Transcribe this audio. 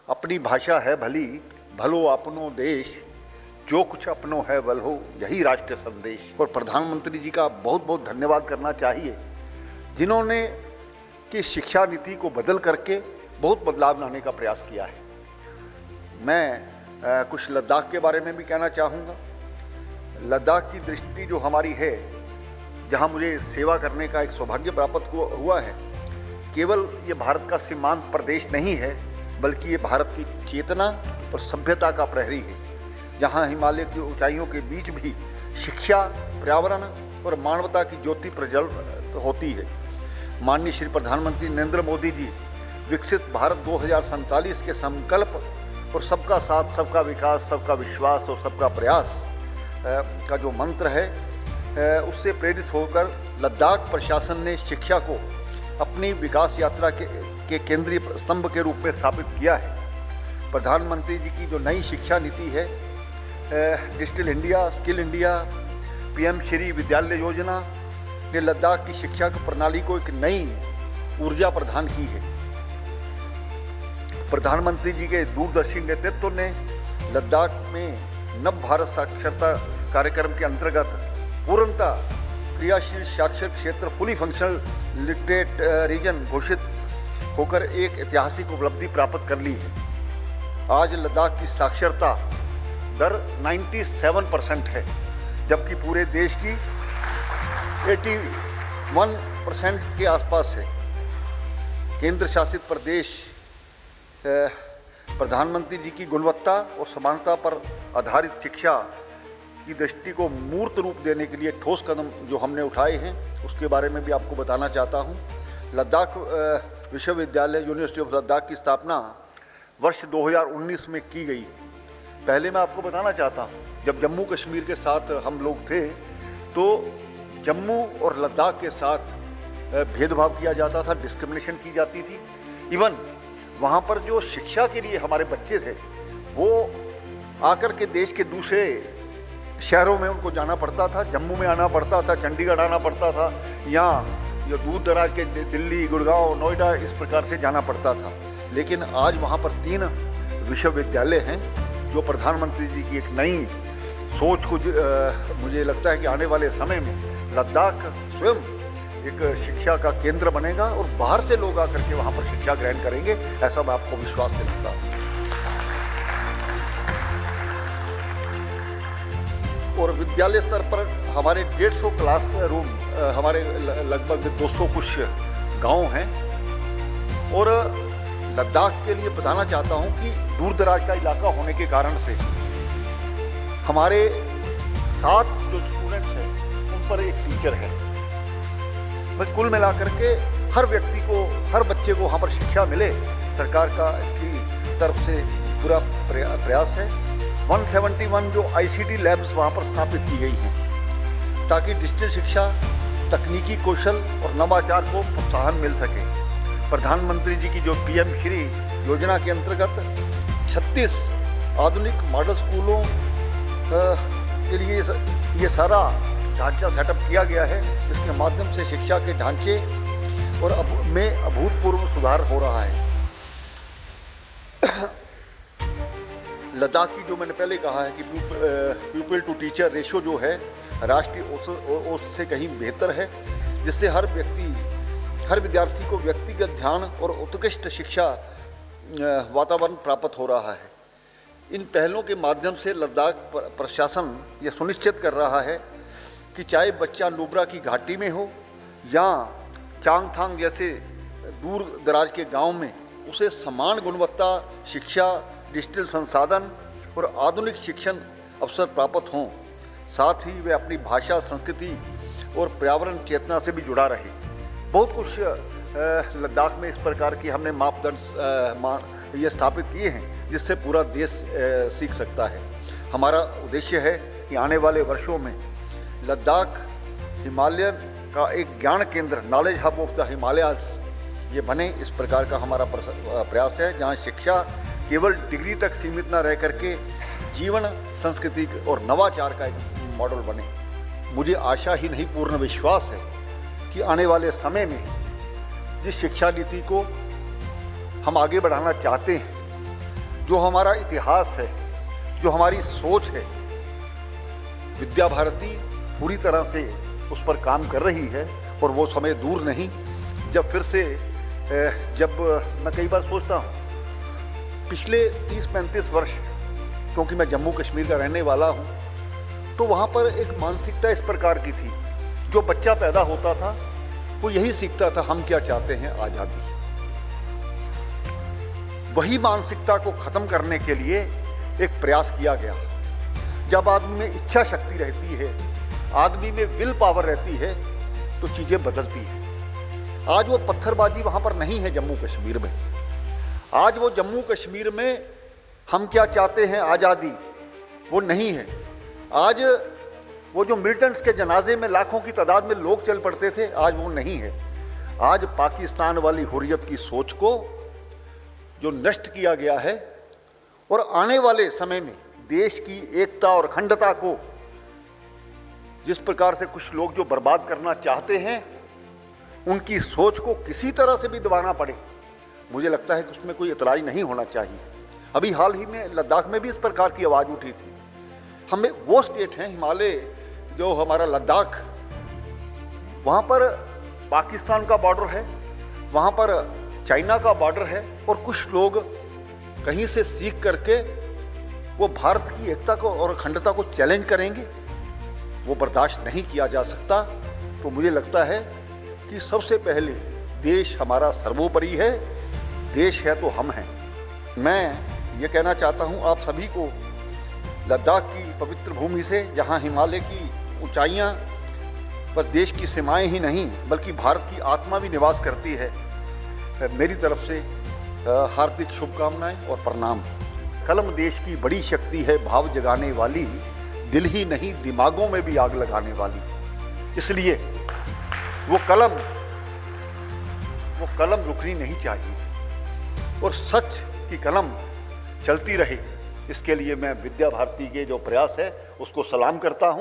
अपनी भाषा है भली, भलो अपनो देश, जो कुछ अपनो है वल्हो, यही राष्ट्र संदेश। और प्रधानमंत्री जी का बहुत बहुत धन्यवाद करना चाहिए, जिन्होंने कि शिक्षा नीति को बदल करके बहुत बदलाव लाने का प्रयास किया है। मैं कुछ लद्दाख के बारे में भी कहना चाहूँगा। लद्दाख की दृष्टि जो हमारी है, जहाँ मुझे सेवा करने का एक सौभाग्य प्राप्त हुआ है, केवल ये भारत का सीमांत प्रदेश नहीं है, बल्कि ये भारत की चेतना और सभ्यता का प्रहरी है, जहाँ हिमालय की ऊंचाइयों के बीच भी शिक्षा, पर्यावरण और मानवता की ज्योति प्रज्वलित होती है। माननीय श्री प्रधानमंत्री नरेंद्र मोदी जी विकसित भारत 2047 के संकल्प और सबका साथ, सबका विकास, सबका विश्वास और सबका प्रयास का जो मंत्र है, उससे प्रेरित होकर लद्दाख प्रशासन ने शिक्षा को अपनी विकास यात्रा के केंद्रीय स्तंभ के रूप में स्थापित किया है। प्रधानमंत्री जी की जो नई शिक्षा नीति है, digital India, skill India, PM Shri विद्यालय योजना ने लद्दाख की शिक्षा प्रणाली को एक नई ऊर्जा प्रदान की है। प्रधानमंत्री जी के दूरदर्शी नेतृत्व ने लद्दाख में नव भारत साक्षरता कार्यक्रम के अंतर्गत पूर्णतः क्रियाशील साक्षर क्षेत्र, फुली फंक्शनल लिटरेट रीजन घोषित होकर एक ऐतिहासिक उपलब्धि प्राप्त कर ली है। आज लद्दाख की साक्षरता दर 97% है, जबकि पूरे देश की 81% के आसपास है। केंद्र शासित प्रदेश प्रधानमंत्री जी की गुणवत्ता और समानता पर आधारित शिक्षा की दृष्टि को मूर्त रूप देने के लिए ठोस कदम जो हमने उठाए हैं, उसके बारे में भी आपको बताना चाहता हूँ। लद्दाख विश्वविद्यालय, यूनिवर्सिटी ऑफ लद्दाख की स्थापना वर्ष 2019 में की गई। पहले मैं आपको बताना चाहता हूँ, जब जम्मू कश्मीर के साथ हम लोग थे तो जम्मू और लद्दाख के साथ भेदभाव किया जाता था, डिस्क्रिमिनेशन की जाती थी। इवन वहाँ पर जो शिक्षा के लिए हमारे बच्चे थे, वो आकर के देश के दूसरे शहरों में उनको जाना पड़ता था, जम्मू में आना पड़ता था, चंडीगढ़ आना पड़ता था, यहाँ जो दूर दराज के दिल्ली, गुड़गांव, नोएडा, इस प्रकार से जाना पड़ता था। लेकिन आज वहाँ पर 3 विश्वविद्यालय हैं, जो प्रधानमंत्री जी की एक नई सोच को मुझे लगता है कि आने वाले समय में लद्दाख स्वयं एक शिक्षा का केंद्र बनेगा और बाहर से लोग आकर के वहाँ पर शिक्षा ग्रहण करेंगे, ऐसा मैं आपको विश्वास दिलाता हूँ। और विद्यालय स्तर पर हमारे 150 क्लास रूम, हमारे लगभग 200 कुछ गांव हैं। और लद्दाख के लिए बताना चाहता हूं कि दूर दराज का इलाका होने के कारण से हमारे 7 जो स्टूडेंट्स हैं, उन पर एक टीचर है। मैं कुल मिलाकर के हर व्यक्ति को, हर बच्चे को वहाँ पर शिक्षा मिले, सरकार का इसकी तरफ से पूरा प्रयास है। 171 जो ICT लैब्स वहाँ पर स्थापित की गई हैं, ताकि डिजिटल शिक्षा, तकनीकी कौशल और नवाचार को प्रोत्साहन मिल सके। प्रधानमंत्री जी की जो पीएम श्री योजना के अंतर्गत 36 आधुनिक मॉडल स्कूलों के लिए ये सारा ढांचा सेटअप किया गया है, जिसके माध्यम से शिक्षा के ढांचे और में अभूतपूर्व सुधार हो रहा है। लद्दाख की जो मैंने पहले कहा है कि प्यूपिल टू टीचर रेशो जो है, राष्ट्रीय औसत से कहीं बेहतर है, जिससे हर विद्यार्थी को व्यक्तिगत ध्यान और उत्कृष्ट शिक्षा वातावरण प्राप्त हो रहा है। इन पहलों के माध्यम से लद्दाख प्रशासन यह सुनिश्चित कर रहा है कि चाहे बच्चा नुब्रा की घाटी में हो या चांगथांग जैसे दूर दराज के गांव में, उसे समान गुणवत्ता शिक्षा, डिजिटल संसाधन और आधुनिक शिक्षण अवसर प्राप्त हों। साथ ही वे अपनी भाषा, संस्कृति और पर्यावरण चेतना से भी जुड़ा रहे। बहुत कुछ लद्दाख में इस प्रकार की हमने मापदंड ये स्थापित किए हैं, जिससे पूरा देश सीख सकता है। हमारा उद्देश्य है कि आने वाले वर्षों में लद्दाख हिमालय का एक ज्ञान केंद्र, knowledge hub of the Himalayas, ये बने। इस प्रकार का हमारा प्रयास है, जहाँ शिक्षा केवल डिग्री तक सीमित न रह करके जीवन, संस्कृति और नवाचार का एक मॉडल बने। मुझे आशा ही नहीं, पूर्ण विश्वास है कि आने वाले समय में जिस शिक्षा नीति को हम आगे बढ़ाना चाहते हैं, जो हमारा इतिहास है, जो हमारी सोच है, विद्या भारती पूरी तरह से उस पर काम कर रही है। और वो समय दूर नहीं जब फिर से जब मैं कई बार सोचता हूँ, पिछले 30-35 वर्ष, क्योंकि मैं जम्मू कश्मीर का रहने वाला हूँ, तो वहाँ पर एक मानसिकता इस प्रकार की थी, जो बच्चा पैदा होता था वो यही सीखता था, हम क्या चाहते हैं, आज़ादी। वही मानसिकता को खत्म करने के लिए एक प्रयास किया गया। जब आदमी में इच्छा शक्ति रहती है, आदमी में विल पावर रहती है, तो चीजें बदलती हैं। आज वो पत्थरबाजी वहां पर नहीं है जम्मू कश्मीर में। आज वो जम्मू कश्मीर में हम क्या चाहते हैं, आज़ादी, वो नहीं है। आज वो जो मिलिटेंट्स के जनाजे में लाखों की तादाद में लोग चल पड़ते थे, आज वो नहीं है। आज पाकिस्तान वाली हुर्रियत की सोच को जो नष्ट किया गया है, और आने वाले समय में देश की एकता और अखंडता को जिस प्रकार से कुछ लोग जो बर्बाद करना चाहते हैं, उनकी सोच को किसी तरह से भी दबाना पड़े, मुझे लगता है कि उसमें कोई इतराई नहीं होना चाहिए। अभी हाल ही में लद्दाख में भी इस प्रकार की आवाज़ उठी थी। हमें वो स्टेट है हिमालय, जो हमारा लद्दाख, वहाँ पर पाकिस्तान का बॉर्डर है, वहाँ पर चाइना का बॉर्डर है, और कुछ लोग कहीं से सीख करके वो भारत की एकता को और अखंडता को चैलेंज करेंगे, वो बर्दाश्त नहीं किया जा सकता। तो मुझे लगता है कि सबसे पहले देश हमारा सर्वोपरि है, देश है तो हम हैं। मैं ये कहना चाहता हूँ आप सभी को, लद्दाख की पवित्र भूमि से, जहाँ हिमालय की ऊंचाइयाँ पर देश की सीमाएं ही नहीं बल्कि भारत की आत्मा भी निवास करती है, मेरी तरफ से हार्दिक शुभकामनाएं और प्रणाम। कलम देश की बड़ी शक्ति है, भाव जगाने वाली, दिल ही नहीं दिमागों में भी आग लगाने वाली। इसलिए वो कलम रुकनी नहीं चाहिए, और सच की कलम चलती रहे। इसके लिए मैं विद्या भारती के जो प्रयास है उसको सलाम करता हूँ।